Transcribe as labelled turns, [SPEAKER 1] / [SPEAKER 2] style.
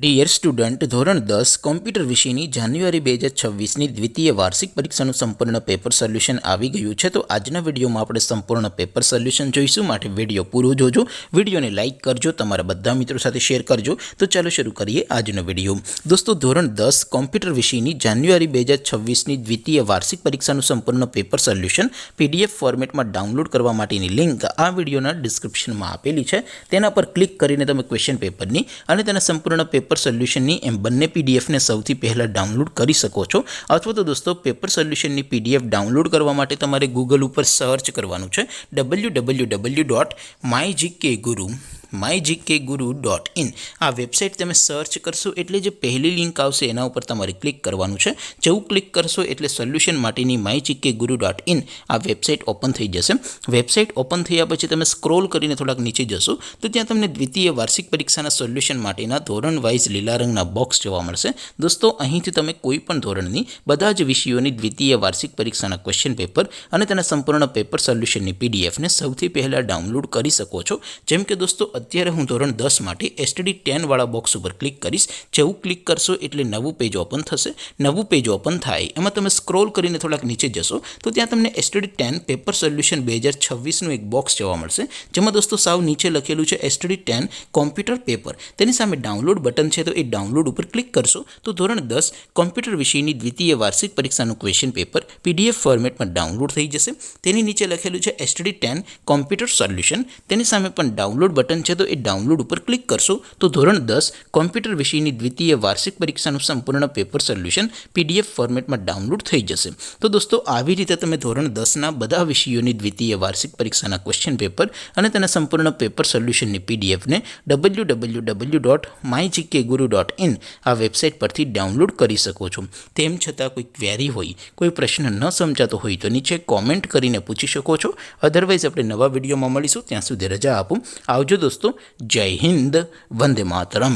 [SPEAKER 1] Dear student, ધોરણ 10 computer વિષયની જાન્યુઆરી 2026ની દ્વિતીય વાર્ષિક પરીક્ષાનું સંપૂર્ણ પેપર સોલ્યુશન આવી ગયું છે. તો આજના વિડીયોમાં આપણે સંપૂર્ણ પેપર સોલ્યુશન જોઈશું. માટે વિડીયો પૂરો જોજો, વિડીયોને લાઇક કરજો, તમારા બધા મિત્રો સાથે શેર કરજો. તો ચાલો શરૂ કરીએ આજનો વિડીયો. દોસ્તો, ધોરણ 10 કોમ્પ્યુટર વિષયની જાન્યુઆરી 2026ની દ્વિતીય વાર્ષિક પરીક્ષાનું સંપૂર્ણ પેપર સોલ્યુશન PDF ફોર્મેટમાં ડાઉનલોડ કરવા માટેની લિંક આ વિડીયોના ડિસ્ક્રિપ્શનમાં આપેલી છે. તેના પર ક્લિક કરીને તમે ક્વેશ્ચન પેપરની અને તેના સંપૂર્ણ પેપર સોલ્યુશનની એમ બંને પીડીએફને સૌથી પહેલાં ડાઉનલોડ કરી શકો છો. અથવા તો દોસ્તો, પેપર સોલ્યુશનની PDF ડાઉનલોડ કરવા માટે તમારે ગૂગલ ઉપર સર્ચ કરવાનું છે www.mygkguru.in. આ વેબસાઇટ તમે સર્ચ કરશો એટલે જે પહેલી લિંક આવશે એના ઉપર તમારે ક્લિક કરવાનું છે. જેવું ક્લિક કરશો એટલે સોલ્યુશન માટેની mygkguru.in આ વેબસાઇટ ઓપન થઈ જશે. વેબસાઇટ ઓપન થયા પછી તમે સ્ક્રોલ કરીને થોડાક નીચે જશો તો ત્યાં તમને દ્વિતીય વાર્ષિક પરીક્ષાના સોલ્યુશન માટેના ધોરણ વાઇઝ લીલા રંગના બોક્સ જોવા મળશે. દોસ્તો, અહીંથી તમે કોઈ પણ ધોરણની બધા જ વિષયોની દ્વિતીય વાર્ષિક પરીક્ષાના ક્વેશ્ચન પેપર અને તેના સંપૂર્ણ પેપર સોલ્યુશનની PDFને સૌથી પહેલાં ડાઉનલોડ કરી શકો છો. જેમ કે દોસ્તો, અત્યારે હું ધોરણ 10 માટે STD10 વાળા બોક્સ ઉપર ક્લિક કરીશ. જેવું ક્લિક કરશો એટલે નવું પેજ ઓપન થશે. નવું પેજ ઓપન થાય એમાં તમે સ્ક્રોલ કરીને થોડાક નીચે જશો તો ત્યાં તમને STD10 પેપર સોલ્યુશન 2026નું એક બોક્સ જોવા મળશે. જેમાં દોસ્તો સાવ નીચે લખેલું છે STD10 કોમ્પ્યુટર પેપર. તેની સામે ડાઉનલોડ બટન છે, તો એ ડાઉનલોડ ઉપર ક્લિક કરશો તો ધોરણ 10 કોમ્પ્યુટર વિષયની દ્વિતીય વાર્ષિક પરીક્ષાનું ક્વેશ્ચન પેપર PDF ફોર્મેટમાં ડાઉનલોડ થઈ જશે. તેની નીચે લખેલું છે STD10 કોમ્પ્યુટર સોલ્યુશન. તેની સામે પણ ડાઉનલોડ બટન છે, તો એ ડાઉનલોડ ઉપર ક્લિક કરશો તો ધોરણ 10 કોમ્પ્યુટર વિષયની દ્વિતીય વાર્ષિક પરીક્ષાનું સંપૂર્ણ પેપર સોલ્યુશન PDF ફોર્મેટમાં ડાઉનલોડ થઈ જશે. તો દોસ્તો, આવી રીતે તમે ધોરણ 10ના બધા વિષયોની દ્વિતીય વાર્ષિક પરીક્ષાના ક્વેશ્ચન પેપર અને તેના સંપૂર્ણ પેપર સોલ્યુશનની PDFને www.mygkguru.in આ વેબસાઇટ પરથી ડાઉનલોડ કરી શકો છો. તેમ છતાં કોઈ ક્વેરી હોય, કોઈ પ્રશ્ન ન સમજાતો હોય તો નીચે કોમેન્ટ કરીને પૂછી શકો છો. અધરવાઇઝ આપણે નવા વિડીયોમાં મળીશું. ત્યાં સુધી રજા આપો. આવજો દોસ્તો. જય હિન્દ. વંદે માતરમ.